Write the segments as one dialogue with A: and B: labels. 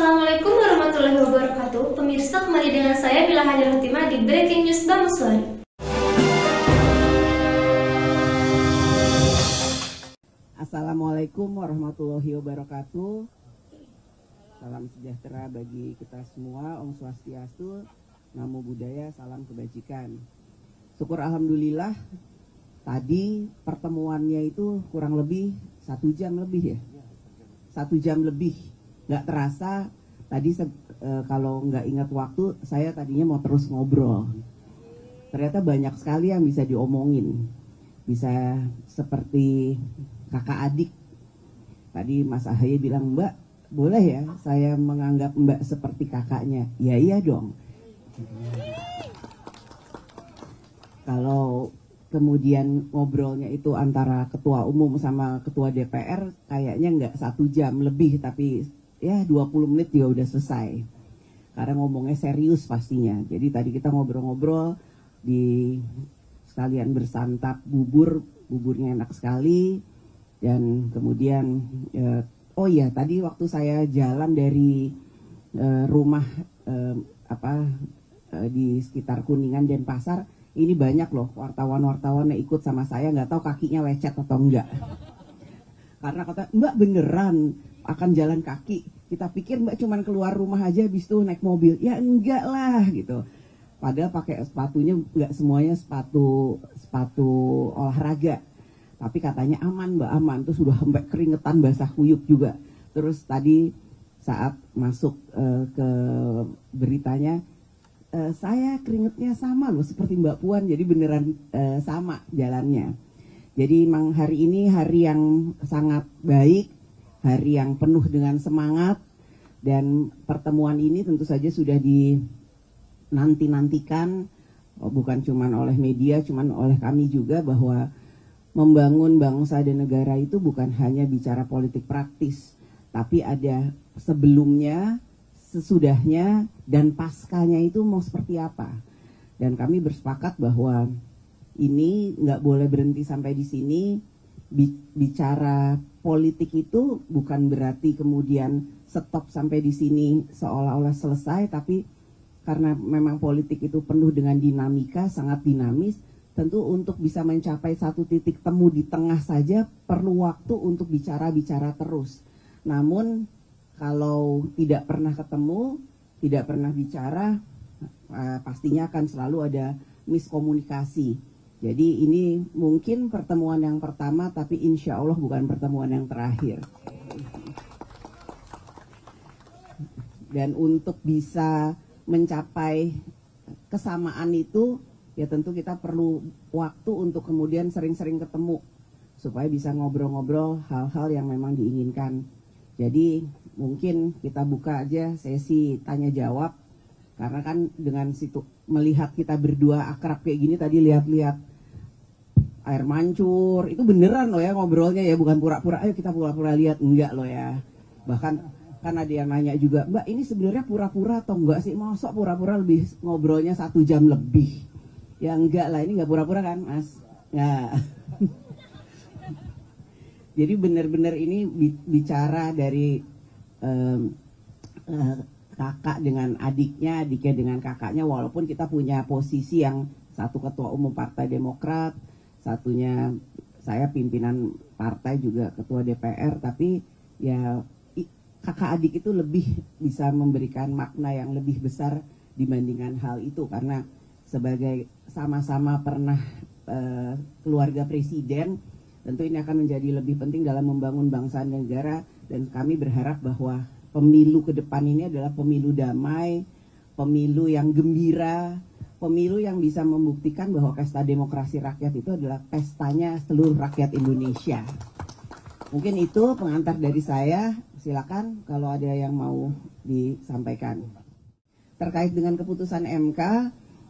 A: Assalamualaikum warahmatullahi wabarakatuh. Pemirsa, kembali dengan saya Bila Hajar Fatimah di Breaking News Bamuswari.
B: Assalamualaikum warahmatullahi wabarakatuh. Salam sejahtera bagi kita semua. Om Swastiastu, Namo Buddhaya, salam kebajikan. Syukur alhamdulillah, tadi pertemuannya itu kurang lebih 1 jam lebih ya. 1 jam lebih. Nggak terasa, tadi kalau nggak ingat waktu, saya tadinya mau terus ngobrol. Ternyata banyak sekali yang bisa diomongin. Bisa seperti kakak adik. Tadi Mas Ahaye bilang, Mbak, boleh ya saya menganggap Mbak seperti kakaknya? Ya iya dong. Kalau kemudian ngobrolnya itu antara ketua umum sama ketua DPR, kayaknya nggak 1 jam lebih, tapi ya 20 menit juga udah selesai. Karena ngomongnya serius pastinya. Jadi tadi kita ngobrol-ngobrol di sekalian bersantap buburnya enak sekali. Dan kemudian oh iya, tadi waktu saya jalan dari rumah di sekitar Kuningan dan Pasar, ini banyak loh wartawan-wartawan yang ikut sama saya, nggak tahu kakinya lecet atau enggak. Karena kata, Mbak beneran akan jalan kaki. Kita pikir Mbak cuman keluar rumah aja habis itu naik mobil. Ya enggak lah gitu. Padahal pakai sepatunya nggak semuanya sepatu olahraga. Tapi katanya aman Mbak, aman. Terus sudah sampai keringetan basah kuyup juga. Terus tadi saat masuk ke beritanya, saya keringetnya sama loh seperti Mbak Puan. Jadi beneran sama jalannya. Jadi memang hari ini hari yang sangat baik, hari yang penuh dengan semangat, dan pertemuan ini tentu saja sudah dinanti-nantikan, bukan cuma oleh media, cuma oleh kami juga, bahwa membangun bangsa dan negara itu bukan hanya bicara politik praktis, tapi ada sebelumnya, sesudahnya, dan paskanya itu mau seperti apa. Dan kami bersepakat bahwa ini nggak boleh berhenti sampai di sini. Bicara politik itu bukan berarti kemudian stop sampai di sini seolah-olah selesai, tapi karena memang politik itu penuh dengan dinamika, sangat dinamis, tentu untuk bisa mencapai satu titik temu di tengah saja perlu waktu untuk bicara-bicara terus. Namun kalau tidak pernah ketemu, tidak pernah bicara, pastinya akan selalu ada miskomunikasi. Jadi ini mungkin pertemuan yang pertama, tapi insya Allah bukan pertemuan yang terakhir. Dan untuk bisa mencapai kesamaan itu, ya tentu kita perlu waktu untuk kemudian sering-sering ketemu, supaya bisa ngobrol-ngobrol hal-hal yang memang diinginkan. Jadi mungkin kita buka aja sesi tanya jawab, karena kan dengan situ melihat kita berdua akrab kayak gini, tadi lihat-lihat air mancur, itu beneran loh ya ngobrolnya ya, bukan pura-pura, ayo kita pura-pura lihat, enggak loh ya. Bahkan kan ada yang nanya juga, Mbak ini sebenarnya pura-pura atau enggak sih, masuk pura-pura lebih ngobrolnya 1 jam lebih. Ya enggak lah, ini enggak pura-pura kan Mas. Ya. Jadi benar-benar ini bicara dari kakak dengan adiknya, adiknya dengan kakaknya, walaupun kita punya posisi yang satu ketua umum Partai Demokrat, satunya saya pimpinan partai juga ketua DPR, tapi ya kakak adik itu lebih bisa memberikan makna yang lebih besar dibandingkan hal itu, karena sebagai sama-sama pernah keluarga presiden, tentu ini akan menjadi lebih penting dalam membangun bangsa dan negara. Dan kami berharap bahwa pemilu ke depan ini adalah pemilu damai, pemilu yang gembira, pemilu yang bisa membuktikan bahwa pesta demokrasi rakyat itu adalah pestanya seluruh rakyat Indonesia. Mungkin itu pengantar dari saya, silakan kalau ada yang mau disampaikan. Terkait dengan keputusan MK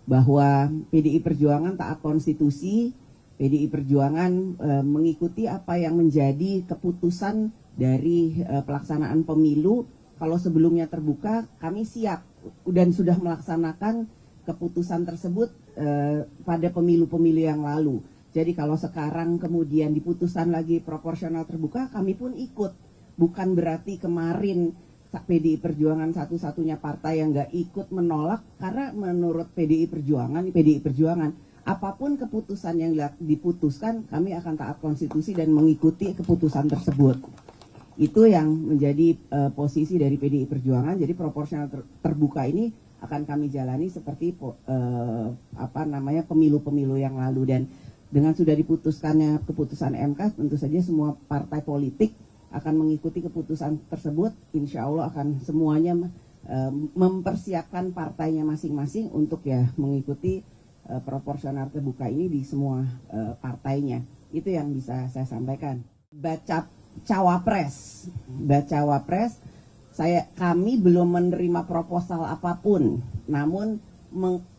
B: bahwa PDI Perjuangan taat konstitusi, PDI Perjuangan mengikuti apa yang menjadi keputusan dari pelaksanaan pemilu. Kalau sebelumnya terbuka, kami siap dan sudah melaksanakan keputusan tersebut pada pemilu-pemilu yang lalu. Jadi kalau sekarang kemudian diputuskan lagi proporsional terbuka, kami pun ikut. Bukan berarti kemarin PDI Perjuangan satu-satunya partai yang nggak ikut menolak, karena menurut PDI Perjuangan apapun keputusan yang diputuskan, kami akan taat konstitusi dan mengikuti keputusan tersebut. Itu yang menjadi posisi dari PDI Perjuangan. Jadi proporsional terbuka ini akan kami jalani seperti pemilu-pemilu yang lalu, dan dengan sudah diputuskannya keputusan MK, tentu saja semua partai politik akan mengikuti keputusan tersebut. Insya Allah akan semuanya mempersiapkan partainya masing-masing untuk ya mengikuti proporsional terbuka ini di semua partainya. Itu yang bisa saya sampaikan. Baca cawapres, kami belum menerima proposal apapun, namun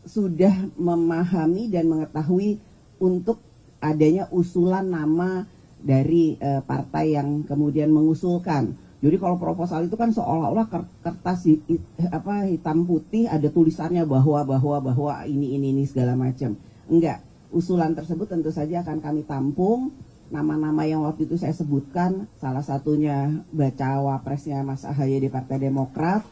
B: sudah memahami dan mengetahui untuk adanya usulan nama dari partai yang kemudian mengusulkan. Jadi kalau proposal itu kan seolah-olah kertas hitam putih ada tulisannya bahwa ini segala macam. Enggak, usulan tersebut tentu saja akan kami tampung. Nama-nama yang waktu itu saya sebutkan, salah satunya bacawa presnya Mas Ahaye di Partai Demokrat,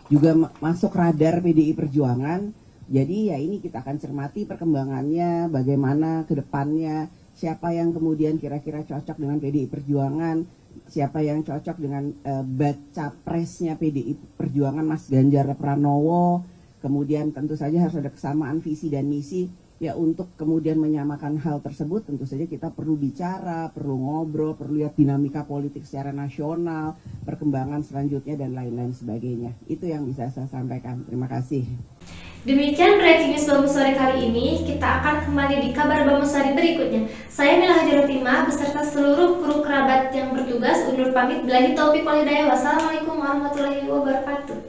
B: juga masuk radar PDI Perjuangan. Jadi ya ini kita akan cermati perkembangannya, bagaimana ke depannya, siapa yang kemudian kira-kira cocok dengan PDI Perjuangan, siapa yang cocok dengan baca presnya PDI Perjuangan Mas Ganjar Pranowo. Kemudian tentu saja harus ada kesamaan visi dan misi. Ya untuk kemudian menyamakan hal tersebut tentu saja kita perlu bicara, perlu ngobrol, perlu lihat dinamika politik secara nasional, perkembangan selanjutnya dan lain-lain sebagainya. Itu yang bisa saya sampaikan. Terima kasih.
A: Demikian breaking news Bambu Sore kali ini. Kita akan kembali di kabar Bambu Sore berikutnya. Saya Mila Hajarotima beserta seluruh kru kerabat yang bertugas undur pamit. Billahi taufiq wal hidayah. Wassalamualaikum warahmatullahi wabarakatuh.